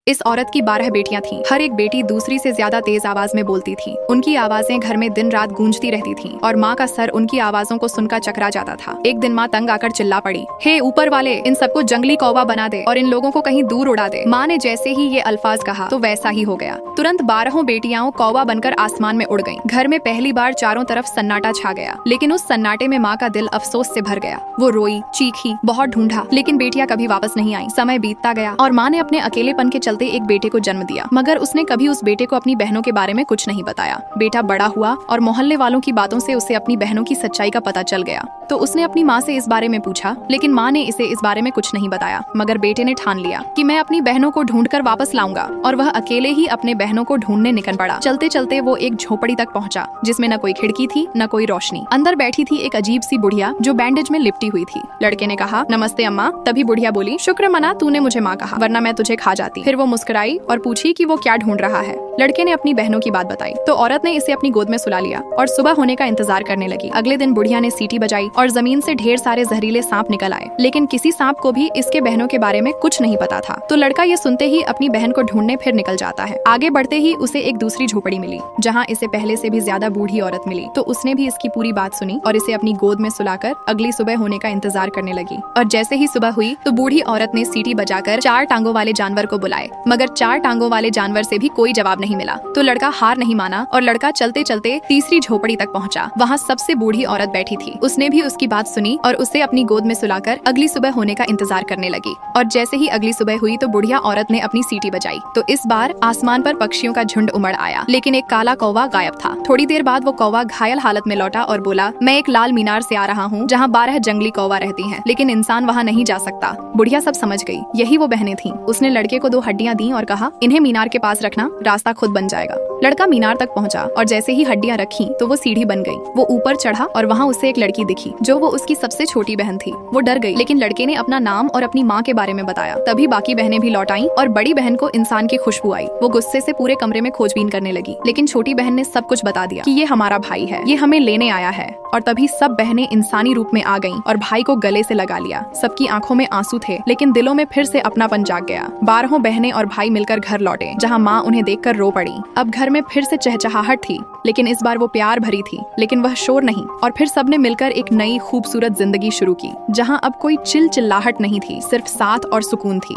इस औरत की 12 बेटियां थीं। हर एक बेटी दूसरी से ज्यादा तेज आवाज में बोलती थी। उनकी आवाजें घर में दिन रात गूंजती रहती थीं और माँ का सर उनकी आवाजों को सुनकर चकरा जाता था। एक दिन माँ तंग आकर चिल्ला पड़ी, हे ऊपर वाले, इन सबको जंगली कौवा बना दे और इन लोगों को कहीं दूर उड़ा दे। माँ ने जैसे ही ये अल्फाज कहा तो वैसा ही हो गया। तुरंत 12 बेटियां कौवा बनकर आसमान में उड़ गईं। घर में पहली बार चारों तरफ सन्नाटा छा गया, लेकिन उस सन्नाटे में माँ का दिल अफसोस से भर गया। वो रोई, चीखी, बहुत ढूंढा, लेकिन बेटियां कभी वापस नहीं आई। समय बीतता गया और माँ ने अपने अकेलेपन के चलते एक बेटे को जन्म दिया, मगर उसने कभी उस बेटे को अपनी बहनों के बारे में कुछ नहीं बताया। बेटा बड़ा हुआ और मोहल्ले वालों की बातों से उसे अपनी बहनों की सच्चाई का पता चल गया। तो उसने अपनी माँ से इस बारे में पूछा, लेकिन माँ ने इसे इस बारे में कुछ नहीं बताया। मगर बेटे ने ठान लिया कि मैं अपनी बहनों को ढूंढकर वापस लाऊंगा, और वह अकेले ही अपने बहनों को ढूंढने निकल पड़ा। चलते चलते वो एक झोपड़ी तक पहुंचा, जिसमें न कोई खिड़की थी न कोई रोशनी। अंदर बैठी थी एक अजीब सी बुढ़िया जो बैंडेज में लिपटी हुई थी। लड़के ने कहा, नमस्ते अम्मा। तभी बुढ़िया बोली, शुक्र मना तूने मुझे माँ कहा, वरना मैं तुझे खा जाती। फिर वो मुस्कुराई और पूछी कि वो क्या ढूंढ रहा है। लड़के ने अपनी बहनों की बात बताई तो औरत ने इसे अपनी गोद में सुला लिया और सुबह होने का इंतजार करने लगी। अगले दिन बुढ़िया ने सीटी बजाई और जमीन से ढेर सारे जहरीले सांप निकल आए, लेकिन किसी सांप को भी इसके बहनों के बारे में कुछ नहीं पता था। तो लड़का ये सुनते ही अपनी बहन को ढूंढने फिर निकल जाता है। आगे बढ़ते ही उसे एक दूसरी झोपड़ी मिली, जहाँ इसे पहले से भी ज्यादा बूढ़ी औरत मिली। तो उसने भी इसकी पूरी बात सुनी और इसे अपनी गोद में सुलाकर अगली सुबह होने का इंतजार करने लगी। और जैसे ही सुबह हुई तो बूढ़ी औरत ने सीटी बजाकर 4 टांगों वाले जानवर को बुलाए, मगर 4 टांगों वाले जानवर से भी कोई जवाब नहीं मिला। तो लड़का हार नहीं माना और लड़का चलते चलते तीसरी झोपड़ी तक पहुंचा। वहाँ सबसे बूढ़ी औरत बैठी थी। उसने भी उसकी बात सुनी और उसे अपनी गोद में सुलाकर अगली सुबह होने का इंतजार करने लगी। और जैसे ही अगली सुबह हुई तो बुढ़िया औरत ने अपनी सीटी बजाई। तो इस बार आसमान पर पक्षियों का झुंड उमड़ आया, लेकिन एक काला कौवा गायब था। थोड़ी देर बाद वो कौवा घायल हालत में लौटा और बोला, मैं एक लाल मीनार से आ रहा हूँ, जहाँ 12 जंगली कौवा रहती हैं, लेकिन इंसान वहाँ नहीं जा सकता। बुढ़िया सब समझ गई, यही वो बहनें थीं। उसने लड़के को 2 हड्डियां दी और कहा, इन्हें मीनार के पास रखना, रास्ता खुद बन जाएगा। लड़का मीनार तक पहुंचा और जैसे ही हड्डियां रखी तो वो सीढ़ी बन गई। वो ऊपर चढ़ा और वहाँ उसे एक लड़की दिखी, जो वो उसकी सबसे छोटी बहन थी। वो डर गई, लेकिन लड़के ने अपना नाम और अपनी माँ के बारे में बताया। तभी बाकी बहनें भी लौट आईं और बड़ी बहन को इंसान की खुशबू आई। वो गुस्से से पूरे कमरे में खोजबीन करने लगी, लेकिन छोटी बहन ने सब कुछ बता दिया कि ये हमारा भाई है, ये हमें लेने आया है। और तभी सब बहनें इंसानी रूप में आ गईं और भाई को गले से लगा लिया। सबकी आंखों में आंसू थे, लेकिन दिलों में फिर से अपनापन जाग गया। 12 बहनें और भाई मिलकर घर लौटे, जहाँ माँ उन्हें देखकर रो पड़ी। अब घर में फिर से चहचहाहट थी, लेकिन इस बार वो प्यार भरी थी, लेकिन वह शोर नहीं। और फिर सबने मिलकर एक नई खूबसूरत जिंदगी शुरू की, जहाँ अब कोई चिल्लाहट नहीं थी, सिर्फ साथ और सुकून थी।